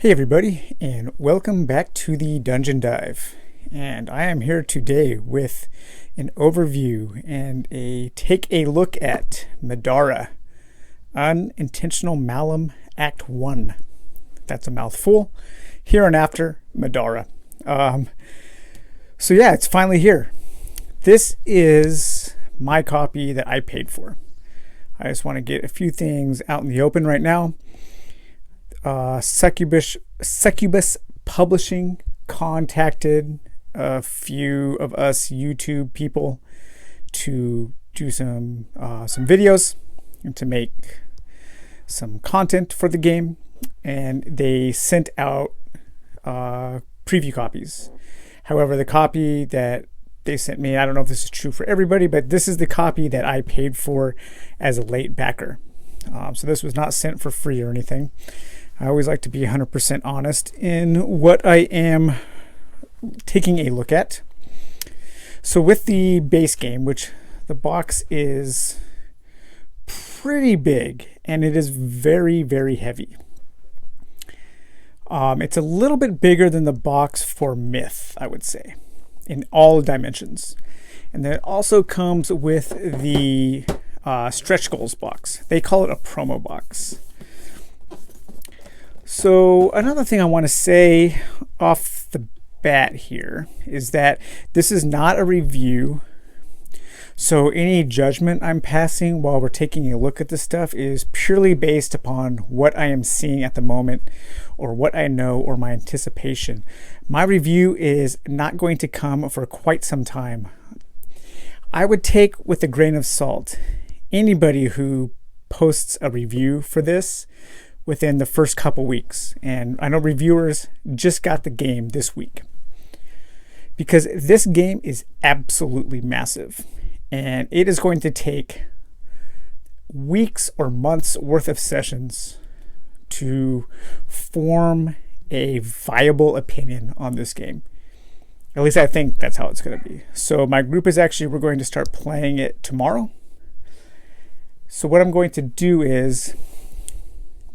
Hey everybody, and welcome back to the Dungeon Dive. And I am here today with an overview and take a look at Medora, Unintentional Malum Act 1. That's a mouthful. Hereinafter, Medora. So yeah, it's finally here. This is my copy that I paid for. I just want to get a few things out in the open right now. Succubus Publishing contacted a few of us YouTube people to do some videos and to make some content for the game, and they sent out preview copies. However, the copy that they sent me, I don't know if this is true for everybody, but this is the copy that I paid for as a late backer. So this was not sent for free or anything. I always like to be 100% honest in what I am taking a look at. So with the base game, which the box is pretty big and it is very, very heavy. It's a little bit bigger than the box for Myth, I would say, in all dimensions. And then it also comes with the stretch goals box. They call it a promo box. So another thing I want to say off the bat here is that this is not a review. So any judgment I'm passing while we're taking a look at this stuff is purely based upon what I am seeing at the moment or what I know or my anticipation. My review is not going to come for quite some time. I would take with a grain of salt anybody who posts a review for this within the first couple weeks. And I know reviewers just got the game this week, because this game is absolutely massive and it is going to take weeks or months worth of sessions to form a viable opinion on this game. At least I think that's how it's going to be. So my group is we're going to start playing it tomorrow. So what I'm going to do is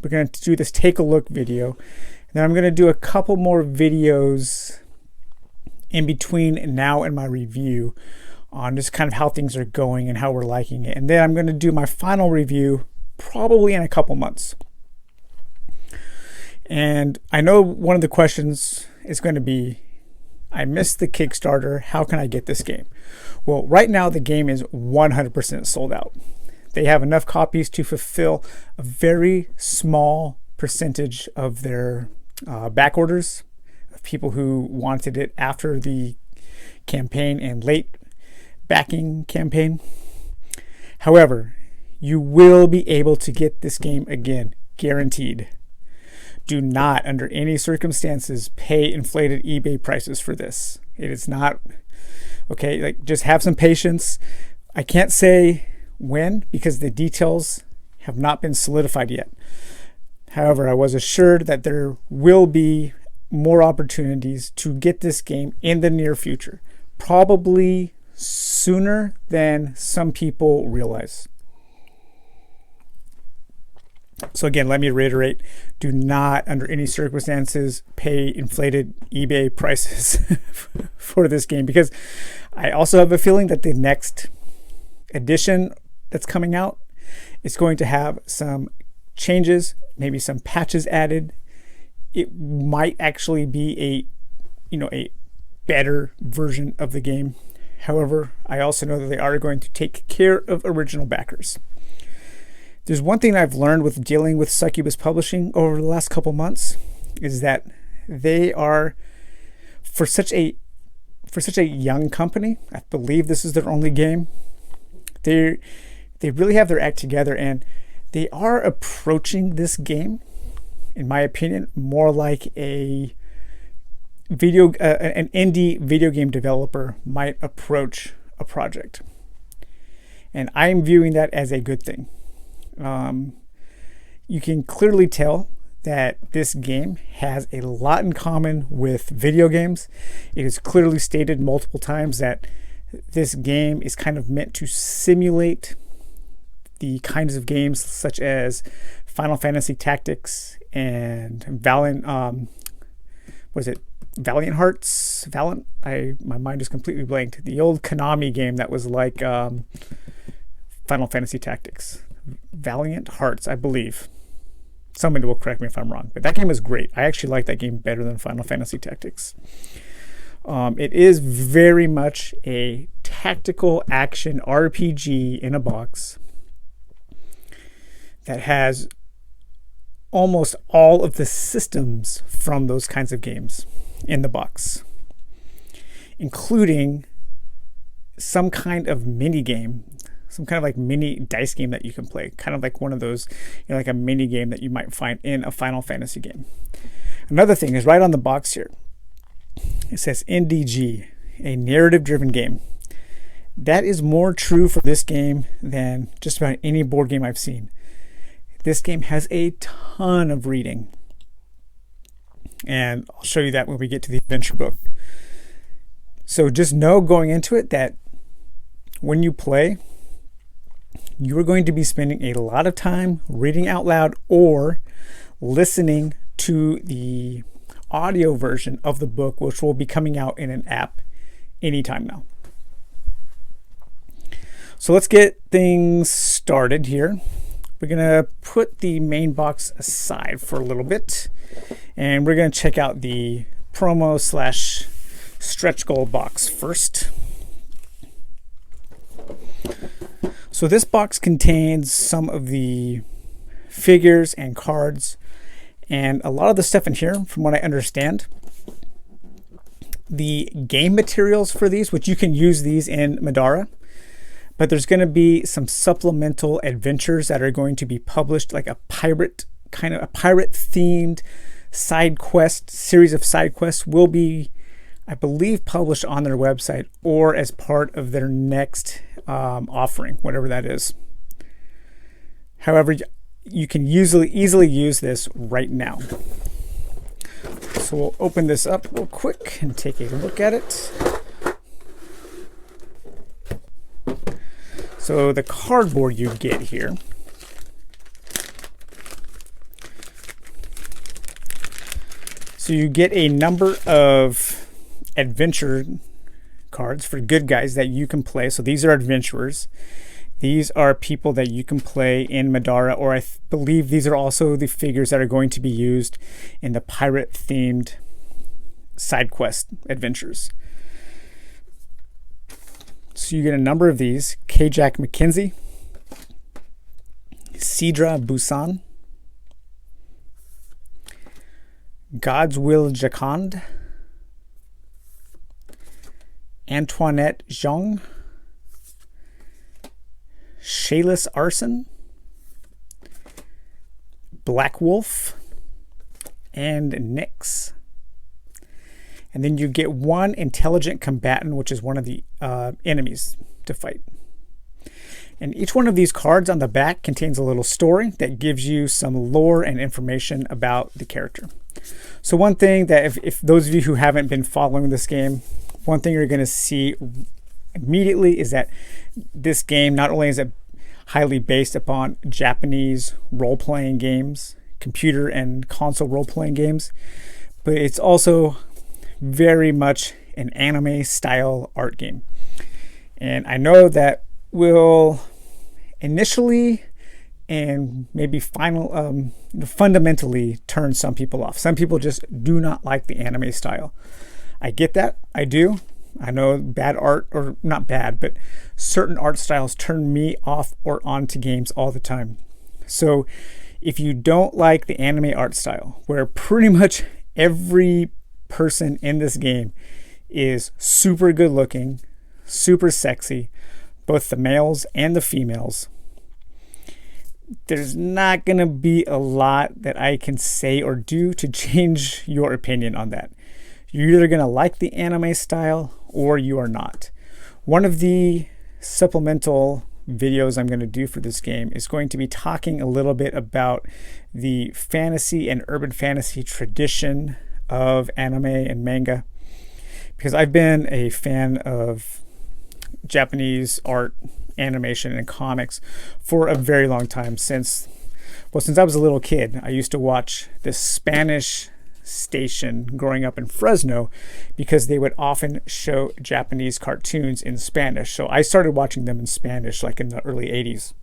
we're going to do this take a look video, and then I'm going to do a couple more videos in between now and my review on just kind of how things are going and how we're liking it. And then I'm going to do my final review probably in a couple months. And I know one of the questions is going to be, I missed the Kickstarter, how can I get this game? Well, right now the game is 100% sold out. They have enough copies to fulfill a very small percentage of their back orders of people who wanted it after the campaign and late backing campaign. However, you will be able to get this game again, guaranteed. Do not, under any circumstances, pay inflated eBay prices for this. It is not, okay, just have some patience. I can't say when, because the details have not been solidified yet. However, I was assured that there will be more opportunities to get this game in the near future, probably sooner than some people realize. So again, let me reiterate, do not under any circumstances pay inflated eBay prices for this game, because I also have a feeling that the next edition that's coming out is going to have some changes, maybe some patches added. It might actually be a better version of the game. However, I also know that they are going to take care of original backers. There's one thing I've learned with dealing with Succubus Publishing over the last couple months is that they are, for such a young company, I believe this is their only game, they really have their act together, and they are approaching this game, in my opinion, more like an indie video game developer might approach a project. And I'm viewing that as a good thing. You can clearly tell that this game has a lot in common with video games. It is clearly stated multiple times that this game is kind of meant to simulate the kinds of games such as Final Fantasy Tactics and Valiant. Was it Valiant Hearts? My mind is completely blanked. The old Konami game that was like Final Fantasy Tactics. Valiant Hearts, I believe. Somebody will correct me if I'm wrong, but that game was great. I actually like that game better than Final Fantasy Tactics. It is very much a tactical action RPG in a box that has almost all of the systems from those kinds of games in the box, including some kind of mini game, some kind of like mini dice game that you can play, kind of like one of those, like a mini game that you might find in a Final Fantasy game. Another thing is right on the box here, it says NDG, a narrative-driven game. That is more true for this game than just about any board game I've seen. This game has a ton of reading. And I'll show you that when we get to the adventure book. So just know going into it that when you play, you are going to be spending a lot of time reading out loud or listening to the audio version of the book, which will be coming out in an app anytime now. So let's get things started here. We're going to put the main box aside for a little bit, and we're going to check out the promo / stretch goal box first. So this box contains some of the figures and cards, and a lot of the stuff in here, from what I understand, the game materials for these, which you can use these in Medora, but there's going to be some supplemental adventures that are going to be published, like a pirate themed side quest, series of side quests will be, I believe, published on their website or as part of their next offering, whatever that is. However, you can easily use this right now. So we'll open this up real quick and take a look at it. So the cardboard you get here so you get a number of adventure cards for good guys that you can play. So these are adventurers. These are people that you can play in Medora, or I believe these are also the figures that are going to be used in the pirate-themed side quest adventures. So you get a number of these: K-Jack McKenzie, Cedra Busan, God's Will Jacond, Antoinette Zhang, Shayless Arson, Black Wolf, and Nyx. And then you get one intelligent combatant, which is one of the enemies to fight. And each one of these cards on the back contains a little story that gives you some lore and information about the character. So one thing that if those of you who haven't been following this game, one thing you're going to see immediately is that this game, not only is it highly based upon Japanese role-playing games, computer and console role-playing games, but it's also very much an anime style art game. And I know that will initially and maybe fundamentally turn some people off. Some people just do not like the anime style. I get that. I do. I know bad art, or not bad, but certain art styles turn me off or on to games all the time. So if you don't like the anime art style, where pretty much every person in this game is super good looking, super sexy, both the males and the females, there's not going to be a lot that I can say or do to change your opinion on that. You're either going to like the anime style or you are not. One of the supplemental videos I'm going to do for this game is going to be talking a little bit about the fantasy and urban fantasy tradition of anime and manga, because I've been a fan of Japanese art, animation, and comics for a very long time, since Well, since I was a little kid, I used to watch this Spanish station growing up in Fresno because they would often show Japanese cartoons in Spanish. So I started watching them in Spanish like in the early 80s.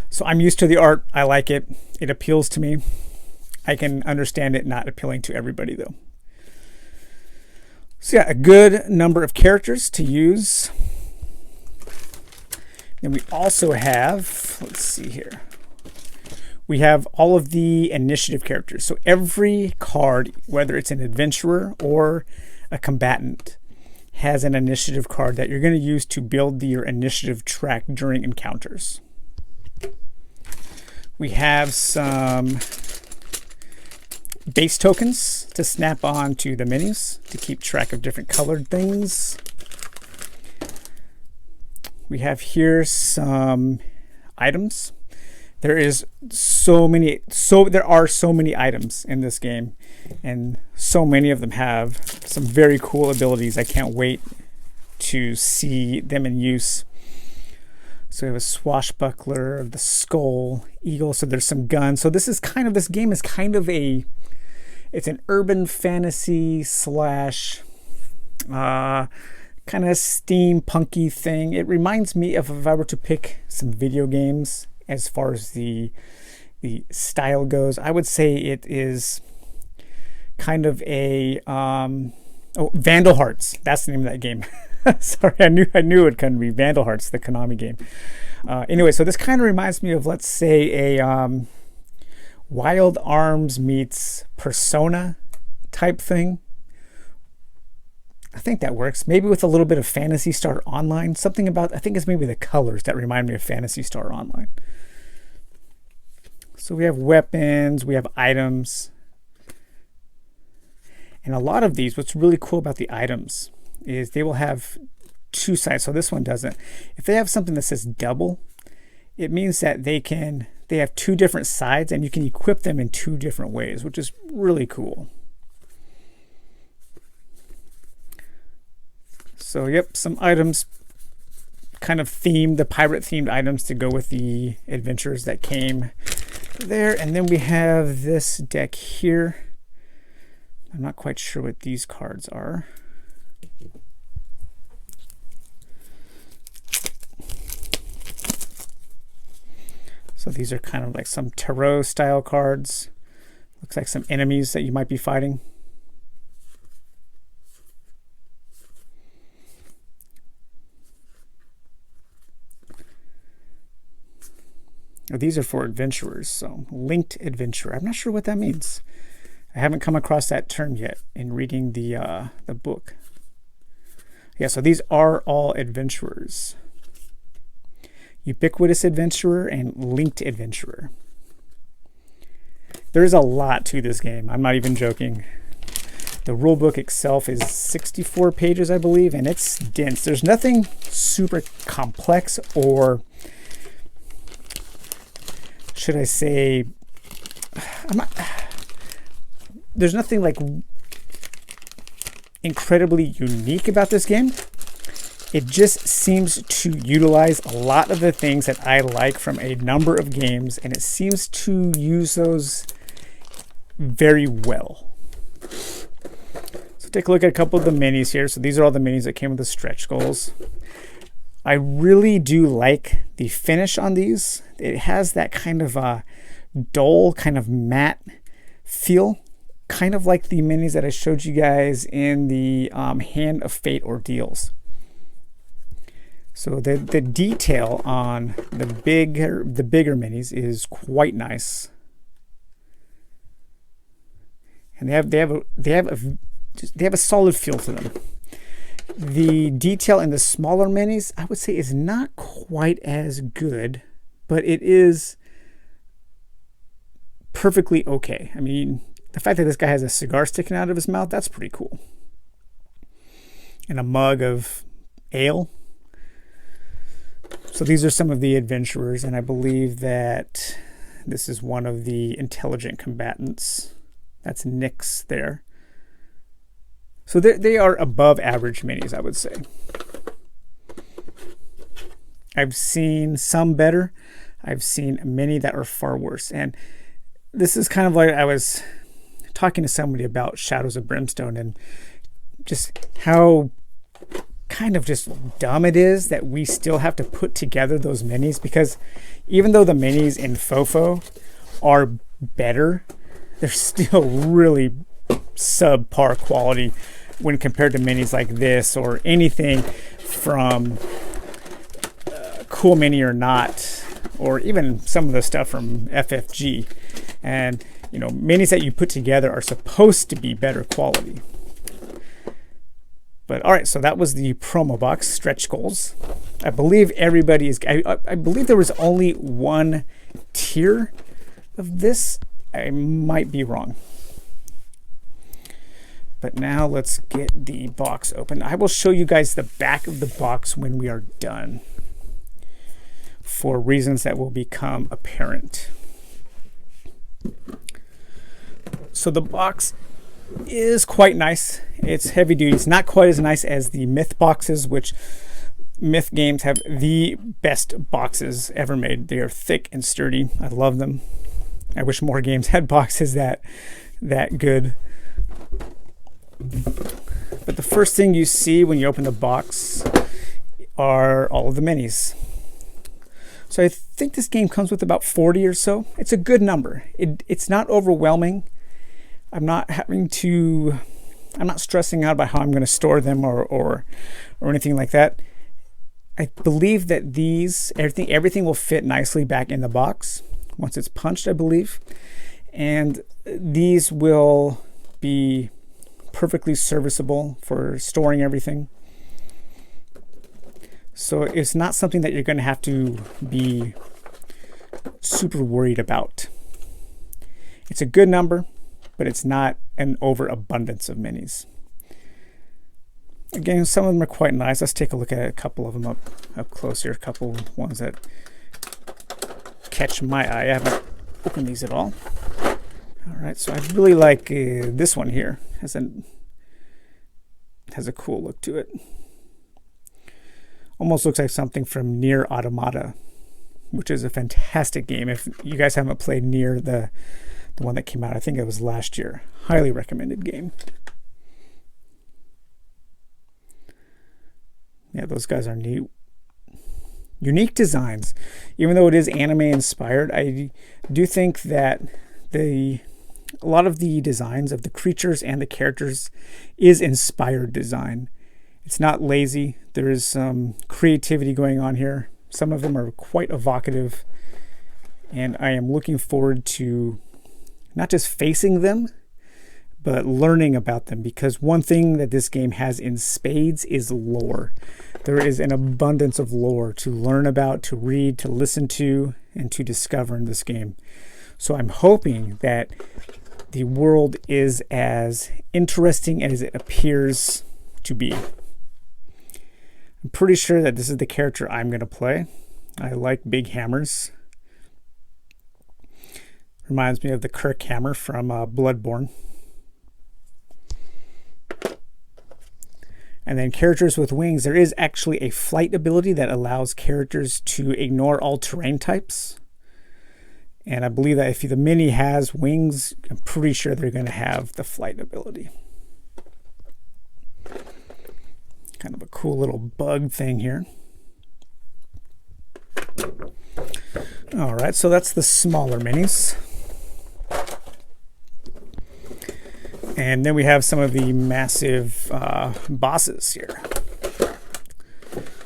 So I'm used to the art. I like it. It appeals to me. I can understand it not appealing to everybody though. So yeah, a good number of characters to use. And we also have, let's see here. We have all of the initiative characters. So every card, whether it's an adventurer or a combatant, has an initiative card that you're going to use to build your initiative track during encounters. We have some base tokens to snap on to the minis to keep track of different colored things. We have here some items. There are so many items in this game, and so many of them have some very cool abilities. I can't wait to see them in use. So we have a swashbuckler, the skull, eagle. So there's some guns. So this game is kind of it's an urban fantasy slash kind of steampunky thing. It reminds me of if I were to pick some video games as far as the style goes. I would say it is kind of a Vandal Hearts. That's the name of that game. Sorry, I knew it couldn't be Vandal Hearts, the Konami game. Anyway, so this kind of reminds me of, let's say, a Wild Arms meets Persona type thing. I think that works. Maybe with a little bit of Phantasy Star Online. Something about, I think it's maybe the colors that remind me of Phantasy Star Online. So we have weapons, we have items. And a lot of these, what's really cool about the items is they will have two sides. So this one doesn't. If they have something that says double, it means that they have two different sides and you can equip them in two different ways, which is really cool. So yep, some items kind of themed, the pirate themed items to go with the adventures that came there. And then we have this deck here. I'm not quite sure what these cards are. So these are kind of like some tarot style cards. Looks like some enemies that you might be fighting. Oh, these are for adventurers, so linked adventurer. I'm not sure what that means. I haven't come across that term yet in reading the book. Yeah, so these are all adventurers. Ubiquitous adventurer and linked adventurer. There's a lot to this game. I'm not even joking. The rule book itself is 64 pages, I believe, and it's dense. There's nothing super complex, or should I say, there's nothing like incredibly unique about this game. It just seems to utilize a lot of the things that I like from a number of games, and it seems to use those very well. So take a look at a couple of the minis here. So these are all the minis that came with the stretch goals. I really do like the finish on these. It has that kind of a dull, kind of matte feel, kind of like the minis that I showed you guys in the Hand of Fate Ordeals. So the detail on the bigger minis is quite nice, and they have a solid feel to them. The detail in the smaller minis, I would say, is not quite as good, but it is perfectly okay. I mean, the fact that this guy has a cigar sticking out of his mouth, that's pretty cool. And a mug of ale. So these are some of the adventurers, and I believe that this is one of the intelligent combatants. That's Nyx there. So they are above average minis, I would say. I've seen some better. I've seen many that are far worse. And this is kind of like I was talking to somebody about Shadows of Brimstone and just how kind of just dumb it is that we still have to put together those minis, because even though the minis in Fofo are better, they're still really subpar quality when compared to minis like this or anything from Cool Mini or Not, or even some of the stuff from FFG. And you know, minis that you put together are supposed to be better quality. But all right, so that was the promo box, stretch goals. I believe everybody is, I believe there was only one tier of this. I might be wrong. But now let's get the box open. I will show you guys the back of the box when we are done, for reasons that will become apparent. So the box is quite nice. It's heavy duty. It's not quite as nice as the Myth boxes, which Myth games have the best boxes ever made. They are thick and sturdy. I love them. I wish more games had boxes that good. But the first thing you see when you open the box are all of the minis. So I think this game comes with about 40 or so. It's a good number. It's not overwhelming. I'm not stressing out about how I'm going to store them or anything like that. I believe that everything will fit nicely back in the box once it's punched, I believe. And these will be perfectly serviceable for storing everything. So it's not something that you're going to have to be super worried about. It's a good number, but it's not an overabundance of minis. Again, some of them are quite nice. Let's take a look at a couple of them up close here. A couple ones that catch my eye. I haven't opened these at all. All right, so I really like this one here. Has a cool look to it. Almost looks like something from Nier Automata, which is a fantastic game. If you guys haven't played Nier, the one that came out, I think it was last year. Highly recommended game. Yeah, those guys are neat. Unique designs. Even though it is anime inspired, I do think that a lot of the designs of the creatures and the characters is inspired design. It's not lazy. There is some creativity going on here. Some of them are quite evocative, and I am looking forward to not just facing them, but learning about them, because one thing that this game has in spades is lore. There is an abundance of lore to learn about, to read, to listen to, and to discover in this game. So I'm hoping that the world is as interesting as it appears to be. I'm pretty sure that this is the character I'm going to play. I like big hammers. Reminds me of the Kirk hammer from Bloodborne. And then characters with wings. There is actually a flight ability that allows characters to ignore all terrain types. And I believe that if the mini has wings, I'm pretty sure they're going to have the flight ability. Kind of a cool little bug thing here. All right, so that's the smaller minis. And then we have some of the massive bosses here.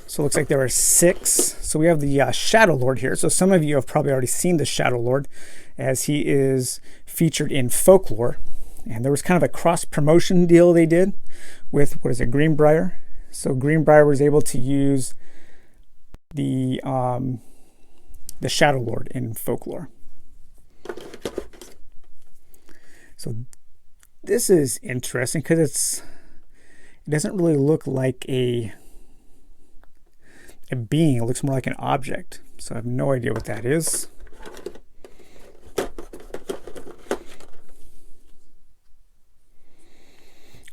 So it looks like there are 6. So we have the Shadow Lord here. So some of you have probably already seen the Shadow Lord, as he is featured in Folklore. And there was kind of a cross-promotion deal they did with, what is it, Greenbrier. So Greenbrier was able to use the Shadow Lord in Folklore. So this is interesting because it doesn't really look like a being. It looks more like an object. So I have no idea what that is.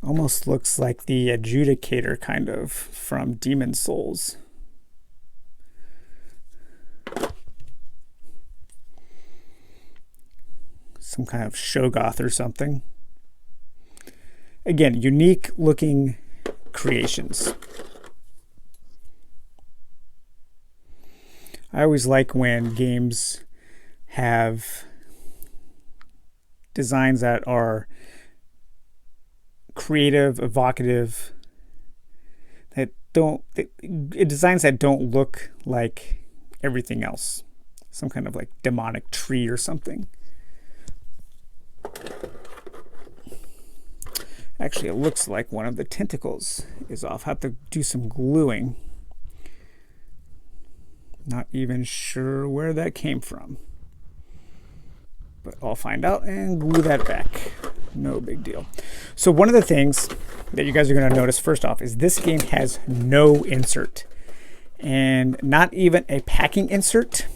Almost looks like the Adjudicator kind of from Demon Souls. some kind of Shoggoth or something. Again, unique looking creations. I always like when games have designs that are creative, evocative, designs that don't look like everything else. Some kind of like demonic tree or something. Actually, it looks like one of the tentacles is off. I have to do some gluing. Not even sure where that came from. But I'll find out and glue that back. No big deal. So one of the things that you guys are going to notice first off is this game has no insert. And not even a packing insert.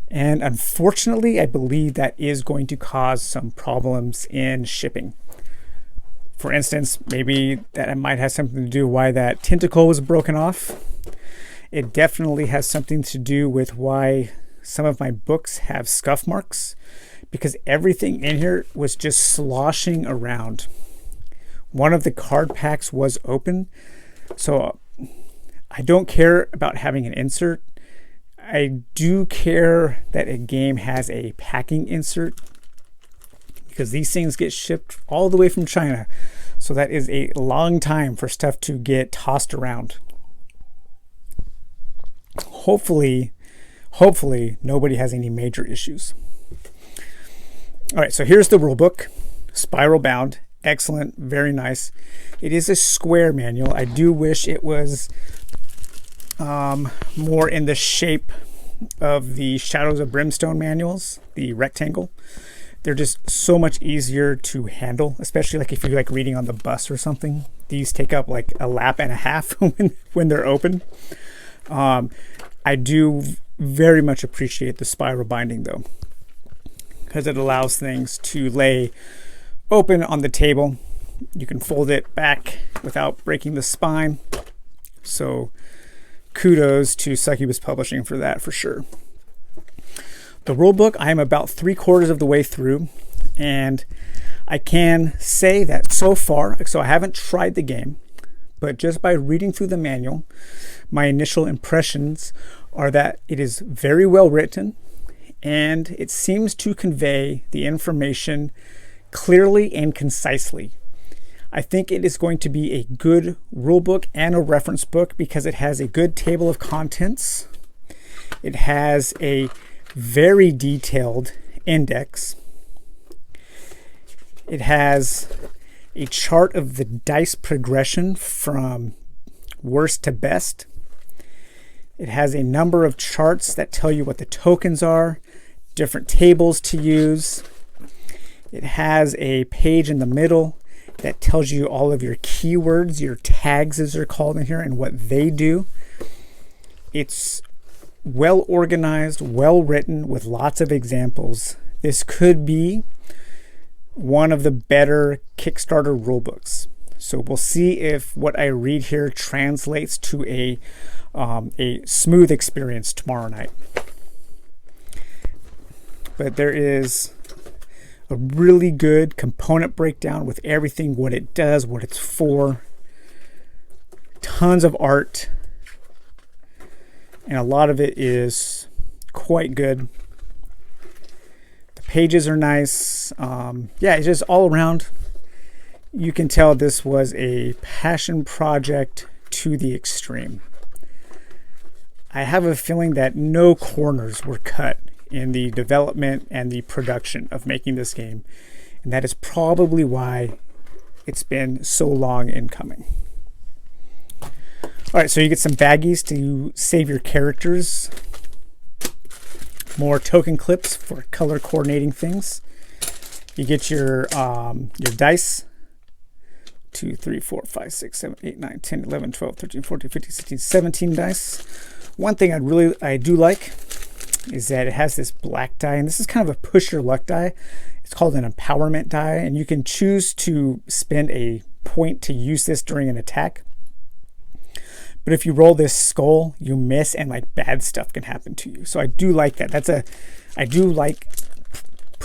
And unfortunately, I believe that is going to cause some problems in shipping. For instance, maybe that might have something to do why that tentacle was broken off. It definitely has something to do with why some of my books have scuff marks, because everything in here was just sloshing around. One of the card packs was open, so I don't care about having an insert. I do care that a game has a packing insert, because these things get shipped all the way from China. So that is a long time for stuff to get tossed around. Hopefully nobody has any major issues. All right, so here's the rule book, spiral bound, excellent, very nice. It is a square manual. I do wish it was more in the shape of the Shadows of Brimstone manuals, the rectangle. They're just so much easier to handle, especially like if you're like reading on the bus or something. These take up like a lap and a half when they're open. I do very much appreciate the spiral binding though, because it allows things to lay open on the table. You can fold it back without breaking the spine. So kudos to Succubus Publishing for that, for sure. The rulebook, I am about 3/4 of the way through, and I can say that so far, so I haven't tried the game, but just by reading through the manual, my initial impressions are that it is very well written, and it seems to convey the information clearly and concisely. I think it is going to be a good rulebook and a reference book because it has a good table of contents. It has a very detailed index. It has a chart of the dice progression from worst to best. It has a number of charts that tell you what the tokens are, different tables to use. It has a page in the middle that tells you all of your keywords, your tags as they're called in here, and what they do. It's well organized, well written, with lots of examples. This could be one of the better Kickstarter rulebooks. So we'll see if what I read here translates to a smooth experience tomorrow night. But there is a really good component breakdown with everything, what it does, what it's for. Tons of art. And a lot of it is quite good. The pages are nice. Yeah, it's just all around. You can tell this was a passion project to the extreme. I have a feeling that no corners were cut in the development and the production of making this game. And that is probably why it's been so long in coming. All right, so you get some baggies to save your characters. More token clips for color coordinating things. You get your dice. 2, 3, 4, 5, 6, 7, 8, 9, 10, 11, 12, 13, 14, 15, 16, 17 dice. One thing I do like is that it has this black die, and this is kind of a push your luck die. It's called an empowerment die, and you can choose to spend a point to use this during an attack. But if you roll this skull, you miss, and like bad stuff can happen to you. So I do like that. I do like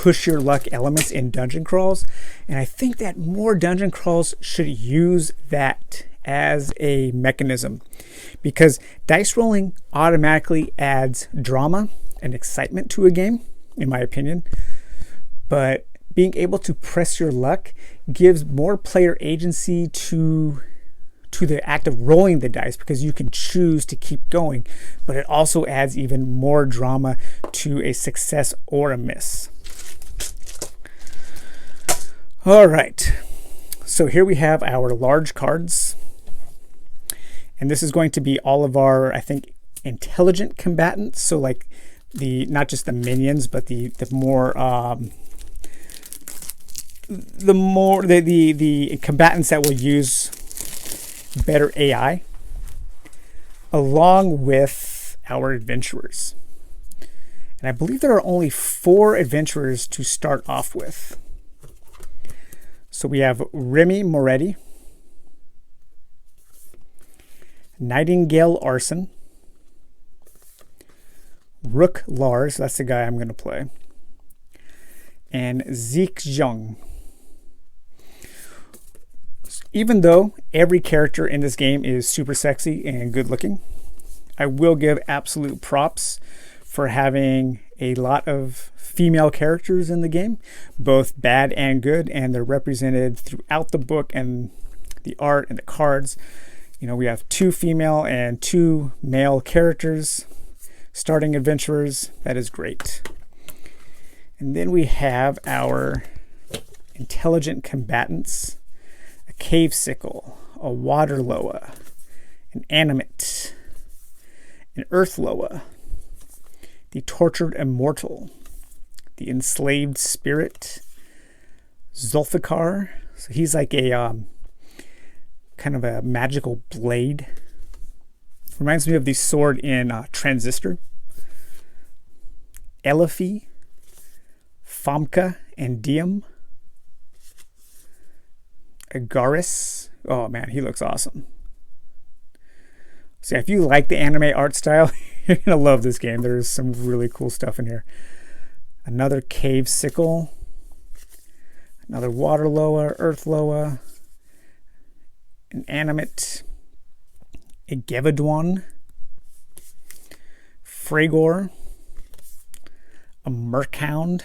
push your luck elements in dungeon crawls. And I think that more dungeon crawls should use that as a mechanism, because dice rolling automatically adds drama and excitement to a game, in my opinion. But being able to press your luck gives more player agency to the act of rolling the dice, because you can choose to keep going, but it also adds even more drama to a success or a miss. All right, so here we have our large cards, and this is going to be all of our, I think, intelligent combatants. So like not just the minions, but the combatants that will use better AI, along with our adventurers. And I believe there are only 4 adventurers to start off with. So we have Remy Moretti, Nightingale Arson, Rook Lars, that's the guy I'm going to play, and Zeke Zhang. Even though every character in this game is super sexy and good looking, I will give absolute props for having a lot of female characters in the game, both bad and good, and they're represented throughout the book and the art and the cards. You know, we have 2 female and 2 male characters starting adventurers. That is great. And then we have our intelligent combatants: a cave sickle, a water loa, an animate, an earth loa, the tortured immortal, the enslaved spirit, Zulfikar. So he's like a kind of a magical blade. Reminds me of the sword in Transistor. Eliphi, Famka, and Diem. Agaris. Oh man, he looks awesome. So if you like the anime art style, you're gonna love this game. There's some really cool stuff in here. Another cave sickle, another water loa, earth loa, an animate, a Gevidwan, Fragor, a Merkhound,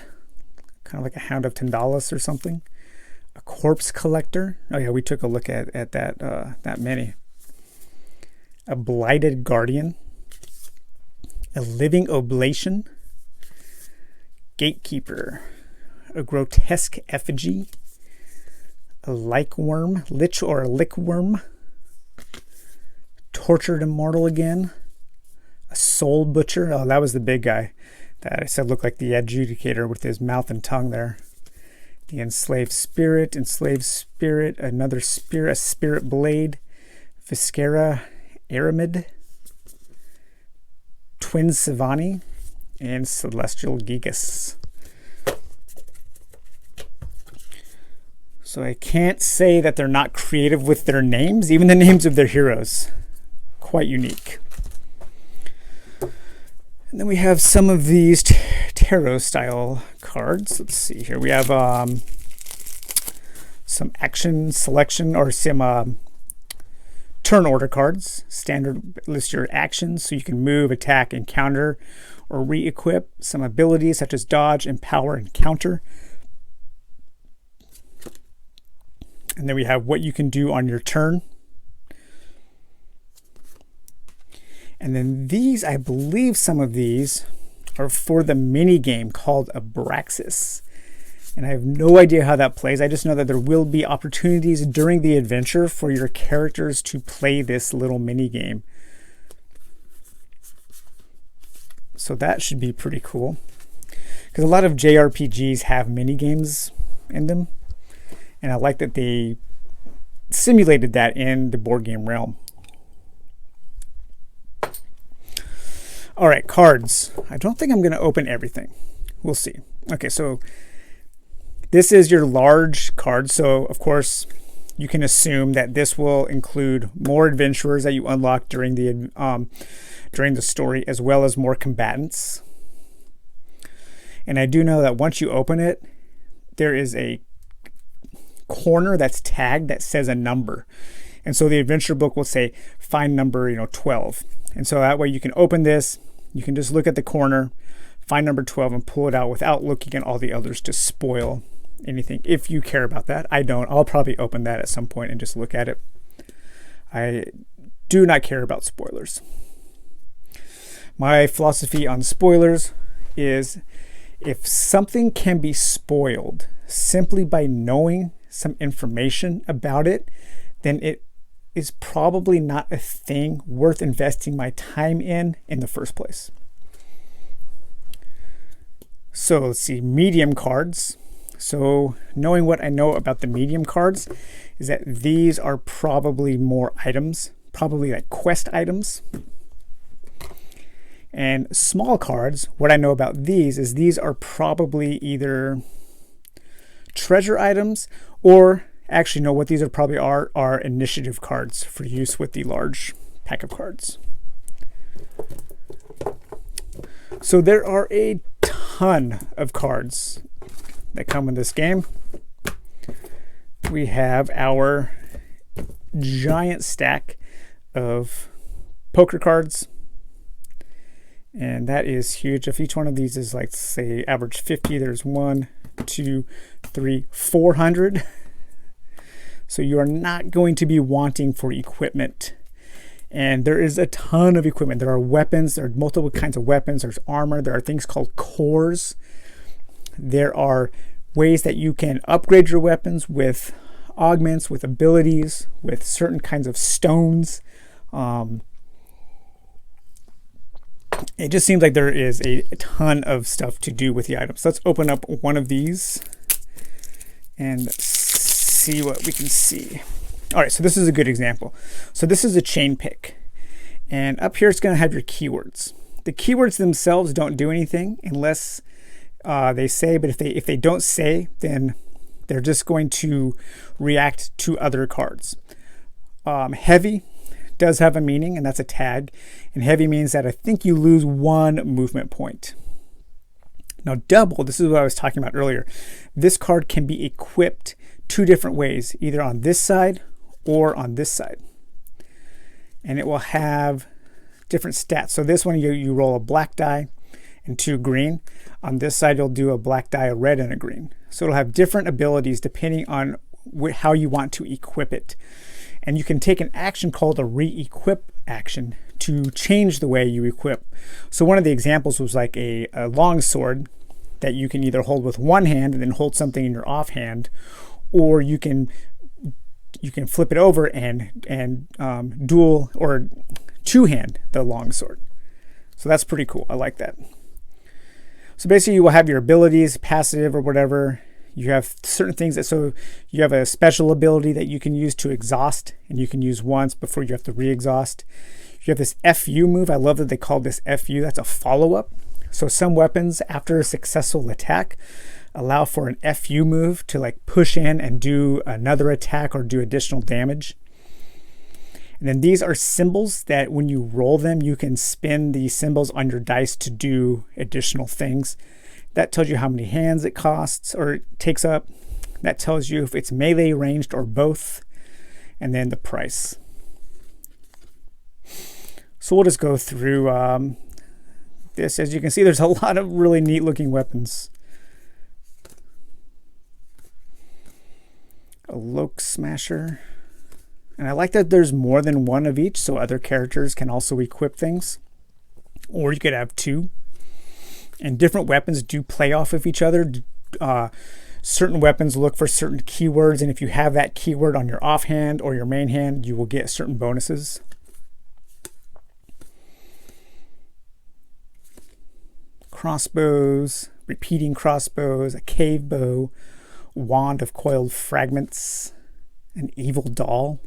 kind of like a Hound of Tyndalis or something, a corpse collector. Oh yeah, we took a look at that mini. A blighted guardian, a living oblation, gatekeeper, a grotesque effigy, a lychworm, lich or a lickworm, tortured immortal again, a soul butcher. Oh, that was the big guy that I said looked like the adjudicator with his mouth and tongue there. The enslaved spirit, another spirit, a spirit blade, Viscera Aramid, Twin Savani, and Celestial Gigas. So I can't say that they're not creative with their names, even the names of their heroes. Quite unique. And then we have some of these tarot style cards. Let's see here. We have some action selection or some turn order cards. Standard list your actions so you can move, attack, and counter or re-equip. Some abilities such as dodge, empower, and counter. And then we have what you can do on your turn. And then these, I believe some of these are for the mini game called Abraxas. And I have no idea how that plays. I just know that there will be opportunities during the adventure for your characters to play this little mini game. So that should be pretty cool. Because a lot of JRPGs have mini games in them. And I like that they simulated that in the board game realm. All right, cards. I don't think I'm going to open everything. We'll see. Okay, so this is your large card. So, of course, you can assume that this will include more adventurers that you unlock during the story, as well as more combatants. And I do know that once you open it, there is a corner that's tagged that says a number. And so the adventure book will say, find number 12. And so that way you can open this, you can just look at the corner, find number 12 and pull it out without looking at all the others to spoil anything. If you care about that. I don't. I'll probably open that at some point and just look at it. I do not care about spoilers. My philosophy on spoilers is if something can be spoiled simply by knowing some information about it, then it is probably not a thing worth investing my time in the first place. So let's see, medium cards. So knowing what I know about the medium cards is that these are probably more items, probably like quest items. And small cards, what I know about these is these are probably either treasure items, or actually no, what these are probably are initiative cards for use with the large pack of cards. So there are a ton of cards that come in this game. We have our giant stack of poker cards, and that is huge. If each one of these is like, say, average 50, there's 1, 2, 3, 400. So you are not going to be wanting for equipment. And there is a ton of equipment. There are weapons, there are multiple kinds of weapons, there's armor, there are things called cores. There are ways that you can upgrade your weapons with augments, with abilities, with certain kinds of stones. It just seems like there is a ton of stuff to do with the items. Let's open up one of these and see what we can see. All right, so this is a good example. So this is a chain pick. And up here it's going to have your keywords. The keywords themselves don't do anything unless they say, but if they don't say, then they're just going to react to other cards. Heavy does have a meaning, and that's a tag. And heavy means that I think you lose 1 movement point. Now double, this is what I was talking about earlier. This card can be equipped 2 different ways, either on this side or on this side. And it will have different stats. So this one, you roll a black die and 2 green. On this side, you'll do a black die, a red, and a green. So it'll have different abilities depending on how you want to equip it. And you can take an action called a re-equip action to change the way you equip. So one of the examples was like a long sword that you can either hold with one hand and then hold something in your offhand, or you can flip it over and dual or two-hand the long sword. So that's pretty cool. I like that. So basically you will have your abilities, passive or whatever. You have certain things that, so you have a special ability that you can use to exhaust, and you can use once before you have to re-exhaust. You have this FU move. I love that they called this FU. That's a follow-up. So some weapons after a successful attack allow for an FU move to like push in and do another attack or do additional damage. And then these are symbols that when you roll them, you can spin the symbols on your dice to do additional things. That tells you how many hands it costs or it takes up. That tells you if it's melee, ranged, or both. And then the price. So we'll just go through this. As you can see, there's a lot of really neat looking weapons. A Loke Smasher. And I like that there's more than one of each, so other characters can also equip things. Or you could have 2. And different weapons do play off of each other. Certain weapons look for certain keywords, and if you have that keyword on your offhand or your main hand, you will get certain bonuses. Crossbows, repeating crossbows, a cave bow, wand of coiled fragments, an evil doll.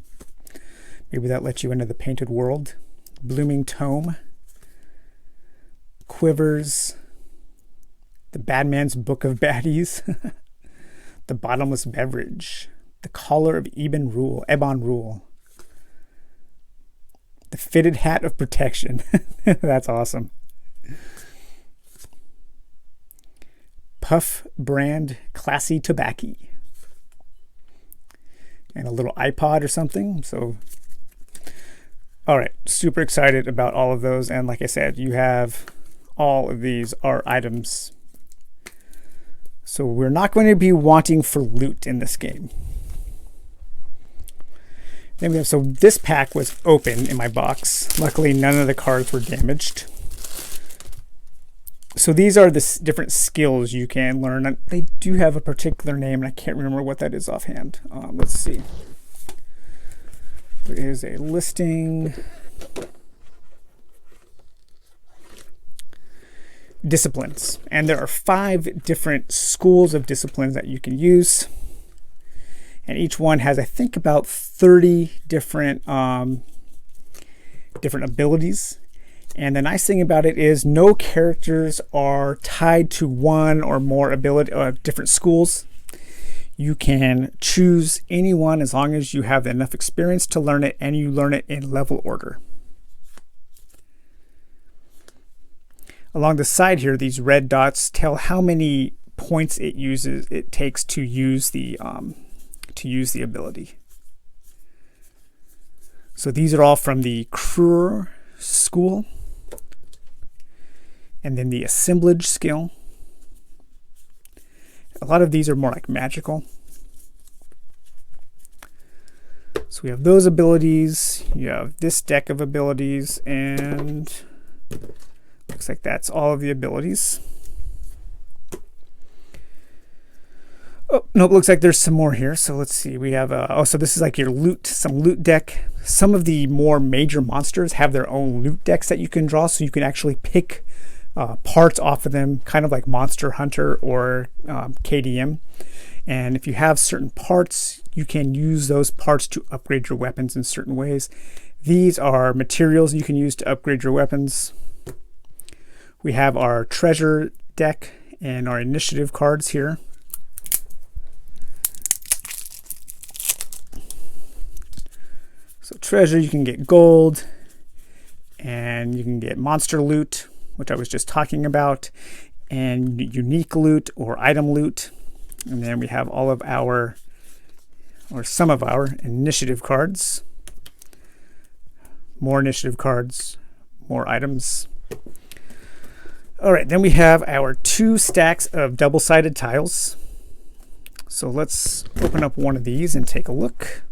Maybe that lets you into the painted world. Blooming tome, quivers, the Bad Man's Book of Baddies, the bottomless beverage, the collar of Ebon Rule, the fitted hat of protection. That's awesome. Puff brand classy tobacco. And a little iPod or something. So, all right, super excited about all of those. And like I said, you have all of these are items. So we're not going to be wanting for loot in this game. Then we have, so this pack was open in my box. Luckily, none of the cards were damaged. So these are the different skills you can learn. They do have a particular name, and I can't remember what that is offhand. Let's see. There is a listing. Disciplines. And there are 5 different schools of disciplines that you can use. And each one has, I think, about 30 different abilities. And the nice thing about it is no characters are tied to one or more different schools. You can choose any one as long as you have enough experience to learn it and you learn it in level order. Along the side here, these red dots tell how many points it takes to use the ability. So these are all from the Kruger school. And then the assemblage skill. A lot of these are more like magical. So we have those abilities. You have this deck of abilities, and looks like that's all of the abilities. Oh, nope, looks like there's some more here. So let's see. We have, so this is like your some loot deck. Some of the more major monsters have their own loot decks that you can draw, so you can actually pick parts off of them, kind of like Monster Hunter or KDM. And if you have certain parts, you can use those parts to upgrade your weapons in certain ways. These are materials you can use to upgrade your weapons. We have our treasure deck and our initiative cards here. So treasure, you can get gold, and you can get monster loot, which I was just talking about, and unique loot or item loot. And then we have all of our, or some of our initiative cards. More initiative cards, more items. All right, then we have our 2 stacks of double-sided tiles. So let's open up one of these and take a look.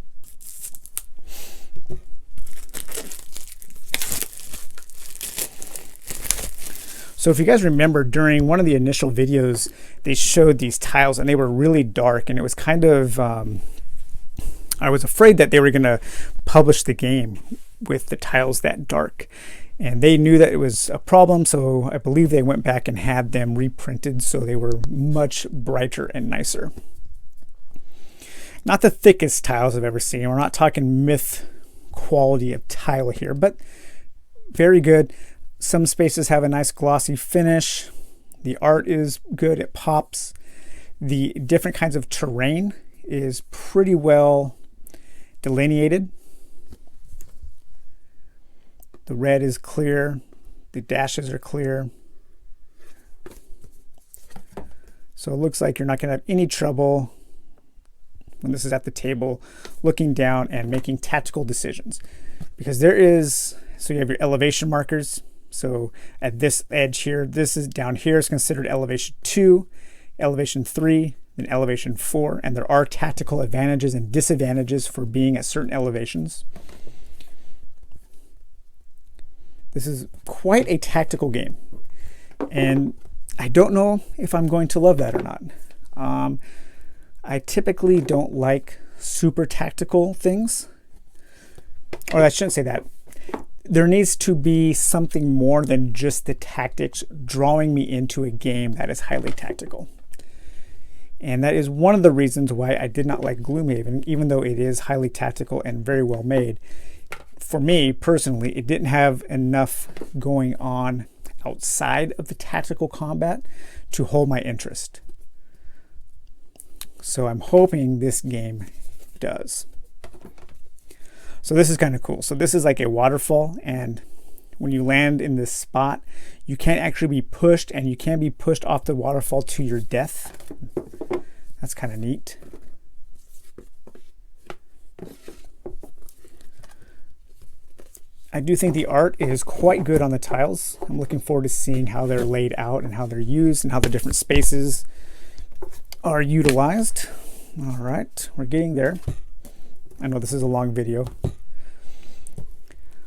So if you guys remember, during one of the initial videos, they showed these tiles and they were really dark, and it was kind of, I was afraid that they were going to publish the game with the tiles that dark. And they knew that it was a problem, so I believe they went back and had them reprinted so they were much brighter and nicer. Not the thickest tiles I've ever seen. We're not talking myth quality of tile here, but very good. Some spaces have a nice glossy finish. The art is good, it pops. The different kinds of terrain is pretty well delineated. The red is clear, the dashes are clear. So it looks like you're not going to have any trouble when this is at the table looking down and making tactical decisions. Because there is, so you have your elevation markers. So at this edge here, this is down here is considered elevation 2, elevation 3, then elevation 4, and there are tactical advantages and disadvantages for being at certain elevations. This is quite a tactical game, and I don't know if I'm going to love that or not. I typically don't like super tactical things, or I shouldn't say that. There needs to be something more than just the tactics drawing me into a game that is highly tactical. And that is one of the reasons why I did not like Gloomhaven, even though it is highly tactical and very well made. For me, personally, it didn't have enough going on outside of the tactical combat to hold my interest. So I'm hoping this game does. So this is kind of cool. So this is like a waterfall, and when you land in this spot, you can't actually be pushed, and you can be pushed off the waterfall to your death. That's kind of neat. I do think the art is quite good on the tiles. I'm looking forward to seeing how they're laid out and how they're used and how the different spaces are utilized. All right, we're getting there. I know this is a long video.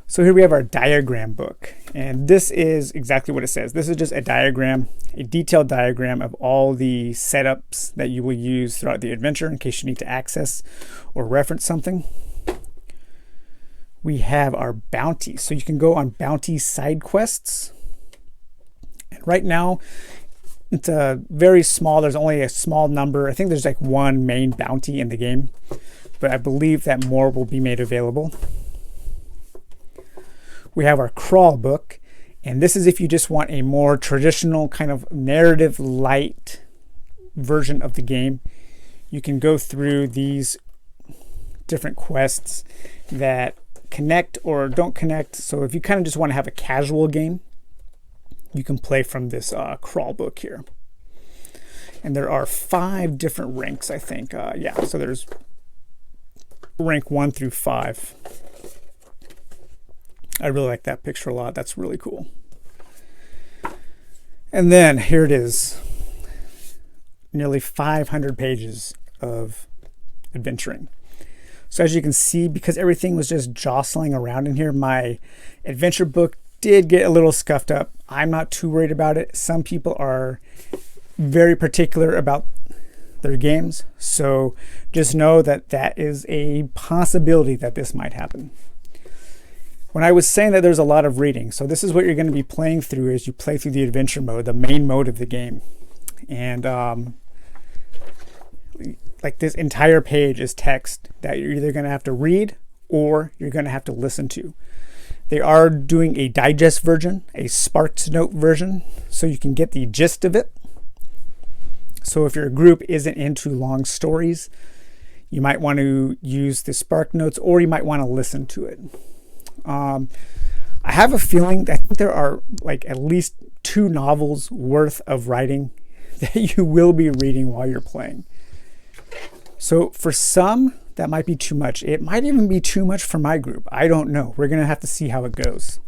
So here we have our diagram book, and this is exactly what it says. This is just a diagram, a detailed diagram of all the setups that you will use throughout the adventure in case you need to access or reference something. We have our bounty, so you can go on bounty side quests. And right now, it's a very small, there's only a small number. I think there's like one main bounty in the game, but I believe that more will be made available. We have our crawl book, and this is if you just want a more traditional kind of narrative light version of the game. You can go through these different quests that connect or don't connect. So if you kind of just want to have a casual game, you can play from this crawl book here. And there are 5 different ranks, I think. Yeah, so there's rank 1 through 5. I really like that picture a lot. That's really cool. And then here it is. Nearly 500 pages of adventuring. So as you can see, because everything was just jostling around in here, my adventure book did get a little scuffed up. I'm not too worried about it. Some people are very particular about their games. So just know that that is a possibility that this might happen. When I was saying that there's a lot of reading, so this is what you're going to be playing through as you play through the adventure mode, the main mode of the game. And like this entire page is text that you're either going to have to read or you're going to have to listen to. They are doing a digest version, a SparkNote version, so you can get the gist of it. So if your group isn't into long stories, you might want to use the SparkNotes, or you might want to listen to it. I have a feeling that there are like at least 2 novels worth of writing that you will be reading while you're playing. So for some, that might be too much. It might even be too much for my group. I don't know. We're going to have to see how it goes.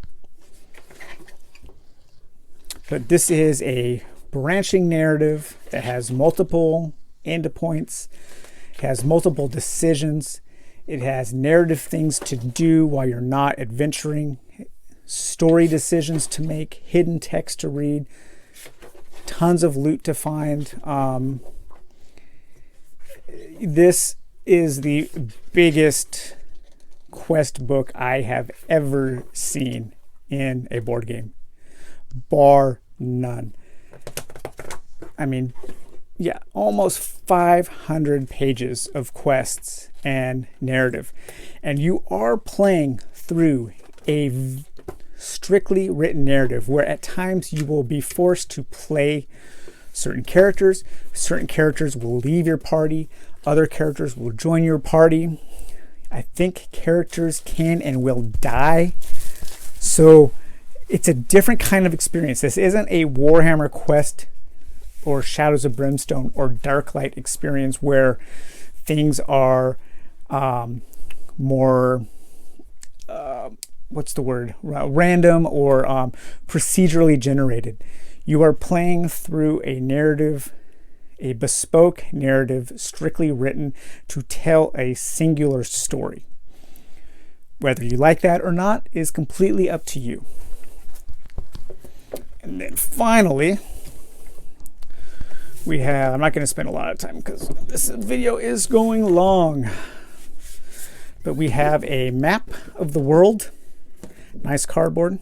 But this is a branching narrative that has multiple endpoints. It has multiple decisions. It has narrative things to do while you're not adventuring, story decisions to make, hidden text to read, tons of loot to find. This is the biggest quest book I have ever seen in a board game, bar none. I mean, yeah, almost 500 pages of quests and narrative. And you are playing through a strictly written narrative where at times you will be forced to play certain characters. Certain characters will leave your party. Other characters will join your party. I think characters can and will die. So it's a different kind of experience. This isn't a Warhammer Quest or Shadows of Brimstone or Darklight experience where things are more what's the word, random or procedurally generated. You are playing through a narrative, a bespoke narrative strictly written to tell a singular story. Whether you like that or not is completely up to you. And then finally, we have, I'm not going to spend a lot of time because this video is going long, but we have a map of the world, nice cardboard,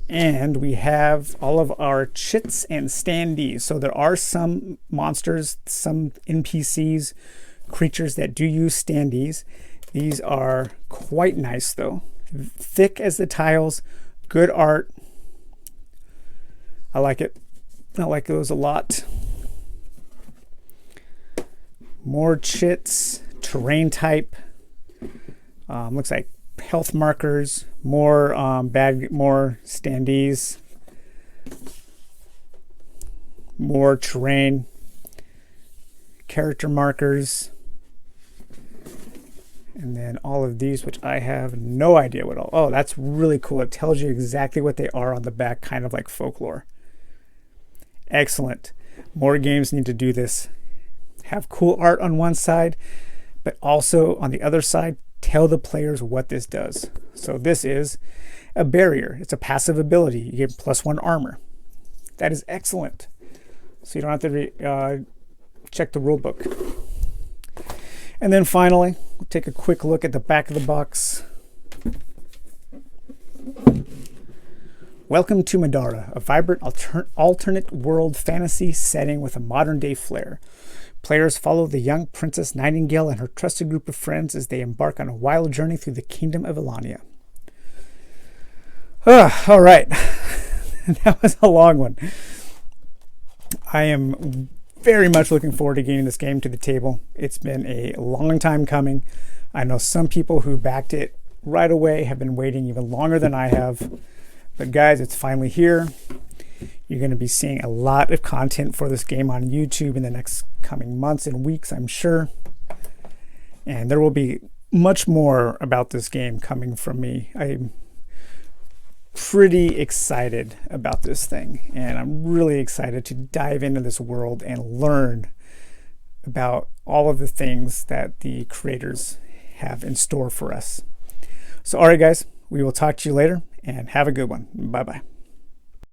and we have all of our chits and standees. So there are some monsters, some NPCs, creatures that do use standees. These are quite nice though, thick as the tiles, good art. I like it. I like those a lot. More chits, terrain type. Looks like health markers, more more standees, more terrain, character markers, and then all of these, which I have no idea what all. Oh, that's really cool. It tells you exactly what they are on the back, kind of like folklore. Excellent. More games need to do this. Have cool art on one side, but also on the other side, tell the players what this does. So this is a barrier. It's a passive ability. You get +1 armor. That is excellent. So you don't have to check the rule book. And then finally, we'll take a quick look at the back of the box. Welcome to Medora, a vibrant alternate world fantasy setting with a modern day flair. Players follow the young Princess Nightingale and her trusted group of friends as they embark on a wild journey through the kingdom of Elania. All right, that was a long one. I am very much looking forward to getting this game to the table. It's been a long time coming. I know some people who backed it right away have been waiting even longer than I have. But guys, it's finally here. You're going to be seeing a lot of content for this game on YouTube in the next coming months and weeks, I'm sure. And there will be much more about this game coming from me. I'm pretty excited about this thing, and I'm really excited to dive into this world and learn about all of the things that the creators have in store for us. So all right guys, we will talk to you later, and have a good one. Bye bye.